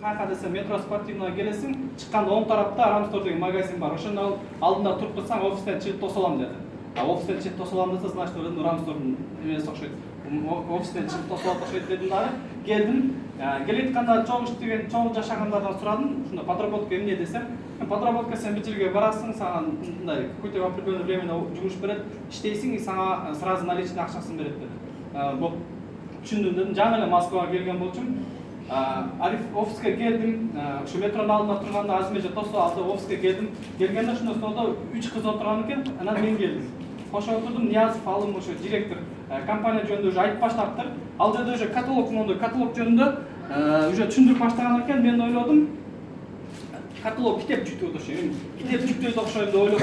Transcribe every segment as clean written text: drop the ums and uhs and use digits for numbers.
каяка десе метро спортивныйга келесиң, чыкканда оң тарапта Рамстор деген магазин бар. Ошонун алдында туруп турсаң, офистен чыгып тосолам деди. Офистен чыгып тосолам десе, значит, өзүнүн Рамстордун эмеси окшойт. Офистен чыгып тосолот окшойт дедим дагы. Келдим. Келетканда чоң жашагандардан сурадым. Ушунда подработка эмне десем, подработка сен бир жерге барасың, сага мындай какой-то определенное время жумуш берет, иштейсиң и сага сразу наличный акчасын берет деди. Бул түшүндүм дедим. Жаңы эле Москвага келген болчумун. Офиске келдим, ушу метронун алдында турганда Азмеже тосуп алды, офиске келдим. Келгенде ушунда столдо 3 кыз отурган экен, анан мен келдим. Кошо отурдум, Ниязов Алым ошо директор компания жөнүндө уже айтып баштаптыр. Ал жерде уже каталог жөнүндө уже түшүндүрүп баштаган экен. Мен ойлодум, каталог китеп жүктөйт ошо. Китеп жүктөйт окшойм деп ойлоп.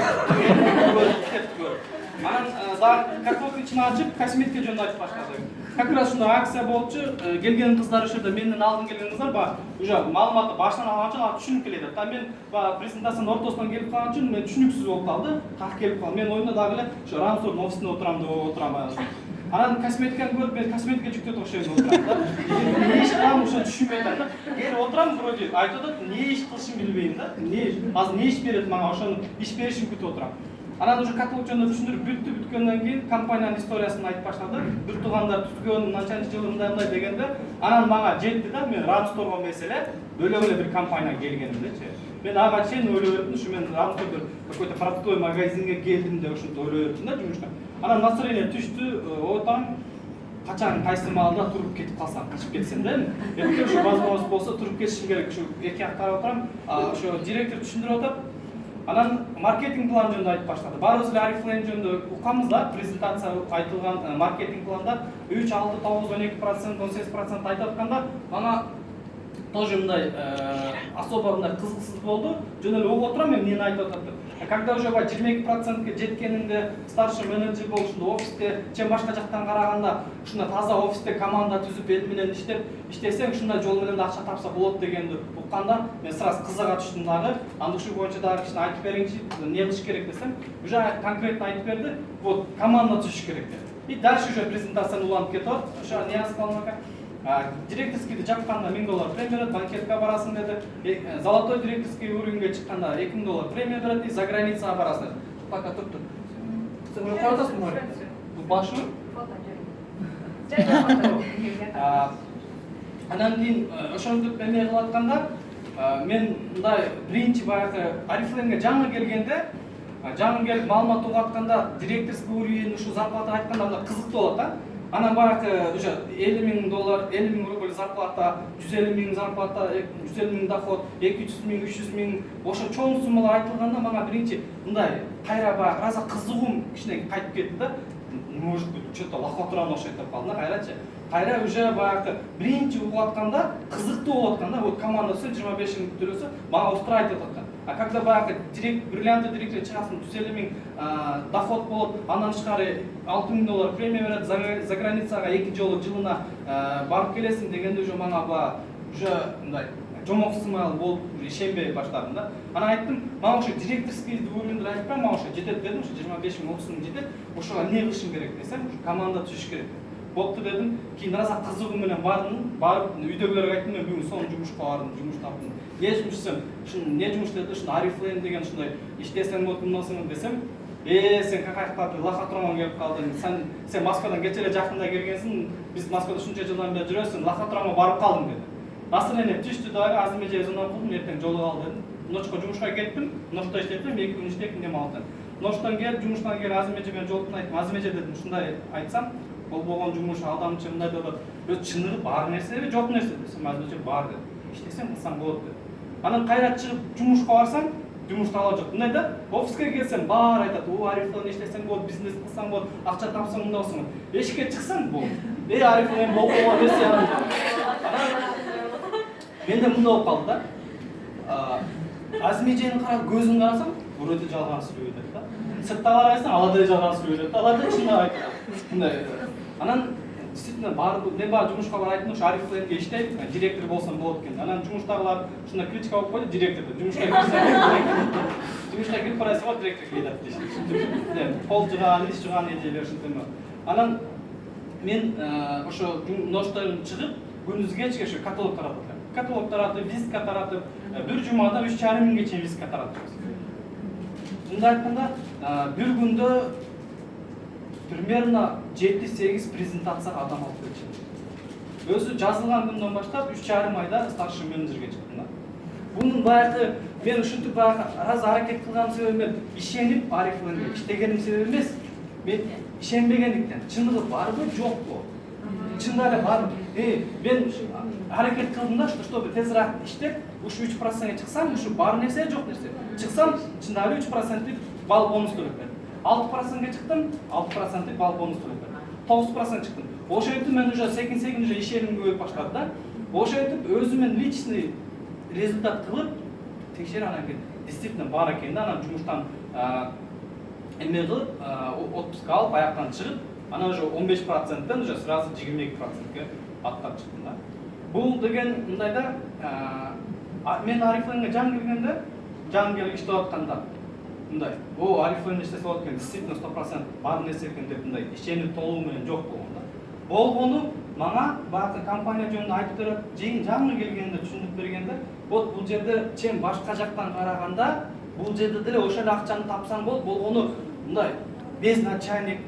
Анан дагы каталогдун ичин ачып, косметика жөнүндө айтып баштады. Как раз ушундай акция болчу. Келген кыздар ошо жерде менден алдын келген кыздар баягы уже маалыматты башынан алган үчүн алар түшүнүп келет. А мен баягы презентациянын ортосунан келип калган үчүн мен түшүнүксүз болуп калды. Как келип калдым. Мен оюмда дагы эле ошо Рамстордун офисинде отурам деп отурам. Анан косметиканы көрүп, мен косметика жүктөйт окшойм деп отурам да. Эмне иш кылам ошону түшүнбөй атам да. Келип отурам, вроде айтып атат, эмне иш кылышымды билбейм да. Азыр эмне иш берет мага, ошону иш беришин күтүп отурам. Анан уже каталог жөнүндө түшүндүрүп бүткөндөн кийин компаниянын историясын айтып баштады. Бир туугандар түзгөн, мынчанчы жылы мындай дегенде, анан мага жетти да, мен Рамсторго эмес эле бөлө-бөлө бир компанияга келгенимдечи. Мен ага чейин ойлоп өттүм, ушу мен Рамстордо какой-то продуктовый магазинге келдим деп ушинтип ойлоп өттүм да жумуштан. Анан настроение түштү, отам качан кайсы маалда туруп кетип калсам, качып кетсем да, эми ушу возможность болсо туруп кетишим керек. Ушу эки жак карап отурам, ошо директор түшүндүрүп атат. Анан маркетинг план жөнүндө айтып баштады. Баарыбыз эле Арифлейн жөнүндө укамыз да, презентация айтылган маркетинг планда 3, 6, 9, 12%, 18% айтып атканда, мага тоже мындай особо мындай кызыксыз болду. Жөн эле угуп отурам, эмнени айтып атат. Когда уже 22%ке жеткениңде старший менеджер болушунда офисте, чем башка жактан караганда, ушундай таза офисте команда түзүп эл менен иштесең, ушундай жол менен акча тапса болот дегенди укканда, мен сразу кызыга түштүм дагы. Анда ушул боюнча дагы кичине айтып бериңчи, эмне кылыш керек десем, уже конкретно айтып берди. Вот команда түзүш керек деп. И дальше уже презентацияны уланып кетип атат. Ошо Ниязов Алым директорскийди жапканда $1000 премия берет, банкетке барасың деди. Золотой директорский уровеньге чыкканда $2000 премия берет, и за границага барасың. Пока туруп. Сен мени коюп атасың бе? Бул башы? Анан кийин ошентип эме кылып атканда, мен мындай биринчи баягы Арифлейнге жаңы келгенде, жаңы келип маалымат угуп атканда, директорский уровень ушу зарплата айтканда мындай кызыктуу болот да. Анан баягы уже $50,000, $50,000 зарплата, $150,000 зарплата, $150,000 доход, $200,000, $300,000 ошо чоң суммалар айтылганда мага биринчи мындай кайра баягы раза кызыгуум кичине кайтып кетти да. Может быть, что-то лохотрон окшойт деп калдым да, кайрачы. Кайра уже баягы биринчи угуп атканда, кызыктуу болуп атканда, вот командасы 25,000 төлөсө, мага устраивать этип аткан. А когда баягы бриллиантый директор чыгасың, $150,000 доход болот, андан тышкары $6,000 премия берет, за границага 2 жолу жылына барып келесиң дегенде уже мага баягы уже мындай жомоксумал болуп ишенбей баштадым да. Анан айттым, мага ошо директорский уровеньде айтпам, мага ошо жетет дедим, ошо 25,000-30,000 жетет. Ошого эмне кылышым керек десем, команда түзүш керек. Бопту дедим. Кийин раза кызыгуу менен барып үйдөгүлөргө айттым, мен бүгүн сонун жумушка бардым, жумуш таптым. Эмне жумуш десем, эмне жумуш деди, ушундай Арифлейн деген ушундай иштесең болот, мындасың десем, сен какаяктарды лохотронго келип калдың. Сен Москвадан кече эле жакында келгенсиң, биз Москвада ушунча жылдан бери жүрөсүң, лохотронго барып калдың деди. Настроение түштү дагы, Азмеже звонок кылдым, эртең жолуга ал дедим. Ночко жумушка кеттим, ночто иштеттим, 2 күн иштеп дем алдым. Ноштон келип, жумуштан келип Азмеже менен жолуктум, айттым, Азмеже дедим, ушундай айтсам, болбогон жумуш, адамчы мындай деп атат. Өз чыныгы бар нерсеби, жок нерсе десем, Азмеже бар деди. Иштесең кылсаң болот деди. Анан кайра чыгып жумушка барсаң, жумуш таба жок. Мындай да, офиске келсем баары айтат, Арифлейн иштесең болот, бизнес кылсаң болот, акча тапсаң мындай болсоң. Эшикке чыксаң болот. Арифлейн болбогон нерсе. Менде мындай болуп калды да. Азмежени карап көзүн карасам, вроде жалган сүйлөйт да. Сыртта карайсың, ала да жалган сүйлөйт да. Алар да чын айтат. Мындай. Анан действительно мен баары жумушка бар айттым, ушу Арифлейнге иштейт, директор болсом болот экен. Анан жумуштагылар ушундай критика болуп койду, директор деп. Жумушка кирип барасың, директор келет дейт. Кол жуган, иш жуган эжелер ушундай. Анан мен ошо ноштон чыгып, күндүз кечке ошо каталог таратып атам. каталог таратып, визитка таратып, бир жумада 3,5 миңге чейин визитка таратабыз. Мындай айтканда, бир күндө примерно 7-8 презентацияга адам алып келишет. Өзү жазылган күндөн баштап 3,5 айда старший менеджерге чыктым да. Bunun баягы мен ушинтип баягы раз аракет кылган себебим мен ишенип Арифовго иштегеним себеби эмес. Мен ишенбегендиктен. Чындыгы барбы, жокпу? Чында эле бар. Мен аракет кылдым да, чтобы тезирээк иштеп, ушу 3%га чыксам, ушу бар нерсе, жок нерсе. Чыксам, чында эле 3%лик бал бонус төлөп берди. 6%га чыктым, 6%лик бал бонус төлөп берди. 9% чыктым. Ошентип мен уже секин уже ишеним көбөйүп баштады да. Ошентип өзүмөн личный результат кылып текшерип анан кийин действительно бар экен да, анан жумуштан эме кылып отпуск алып аяктан чыгып, анан уже 15%ден уже сразу 22%ге аттап чыктым да. Бул деген мындай да, мен Арифовго жаңы келгенде, жаңы келип иштеп атканда мындай, Арифовго иштесе болот экен, действительно 100% бар нерсе экен деп мындай ишенип толугу менен жок болгон да. Болгону мага баягы компания жөнүндө айтып берет, жаңы келгенде түшүндүрүп бергенде, вот бул жерде чен башка жактан караганда, бул жерде деле ошол эле акчаны тапсаң болот, болгону мындай без начальник,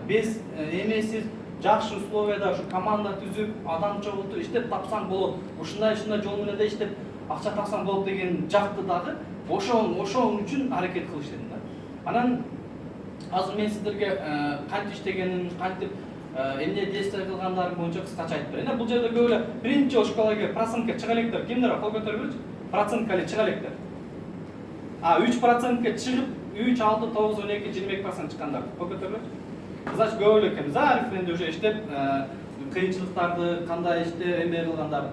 без эмесиз, жакшы условияда ушу команда түзүп, адам чогултуп иштеп тапсаң болот. Ушундай жол менен да иштеп акча тапсаң болот деген жакты дагы ошол үчүн аракет кылыш дедим да. Анан азыр мен сиздерге кантип иштегеним, кантип эмне действие кылгандарым боюнча кыскача айтып берейин. Бул жерде көп эле биринчи школага процентке чыга электер. Кимдер кол көтөрүп, процентке чыга электер. 3%ке чыгып 3, 6, 9, 12, 22% чыккандар. Кол көтөрүп. Значит, көп эле экен. Арифовго уже иштеп, кыйынчылыктарды кандай иште эме кылгандар.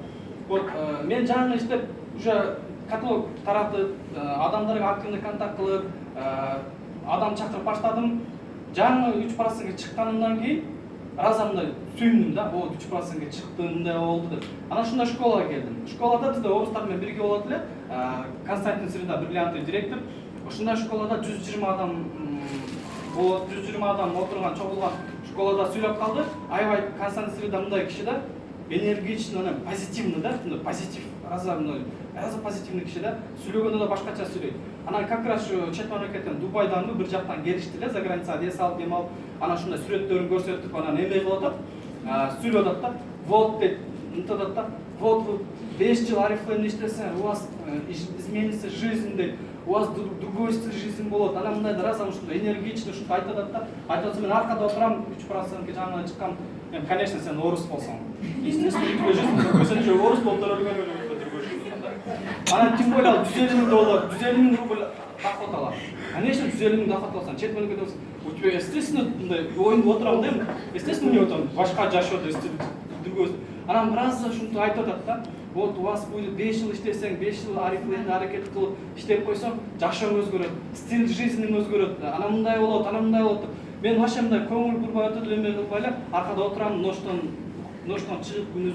Вот мен жаңы иштеп уже каталог таратып, адамдарга активный контакт кылып, адам чакырып баштадым. Жаңы 3%га чыкканымдан кийин разамда сүйүндүм да, 3%га чыктым, мындай болду деп. Анан ушундай школага келдим. Школада бизде орустар менен бирге болот эле, Константин Среда бриллиантый директор. Ушундай школада 120 адам болот, 120 адам отурган, чогулган школада сүйлөп калды. Аябай Константин Среда мындай киши да, энергичный, позитивный да, позитив, раза позитивный киши да, сүйлөгөндө да башкача сүйлөйт. Анан как раз чет мамлекеттен Дубайдан бир жактан келишти эле, за границада эс алып, дем алып, анан ушундай сүрөттөрүн көрсөтүп, анан эме кылып атат, сүйлөп атат да, вот деп мынтип атат да, вот 5 жыл Арифовго иштесең, у вас изменится жизнь дейт, у вас другой стиль жизни болот. Анан мындай разам ушундай энергичный ушундай айтып атат да, айтып атса мен аркада отурам, 3%га жаңы чыккан, конечно, сен орус болсоң. Естественно, другой жизнь, сен же орус болуп турган Анан тем более 150 000 доллар, 150 000 рубль доход алат. Конечно, 150 000 доход алсаң, чет мемлекетте у тебя естественно мындай оюнда отурам дейм, естественно мне там башка жашоо другой. Анан бираз ушинтип айтып атат да, вот у вас будет 5 жыл иштесең, 5 жыл Арифовго аракет кылып иштеп койсоң, жашооң өзгөрөт, стиль жизниң өзгөрөт, анан мындай болот, анан мындай болот. Мен вообще мындай көңүл бурбай өтө эле эме кылбай эле аркада отурам, ноштон чыгып күнү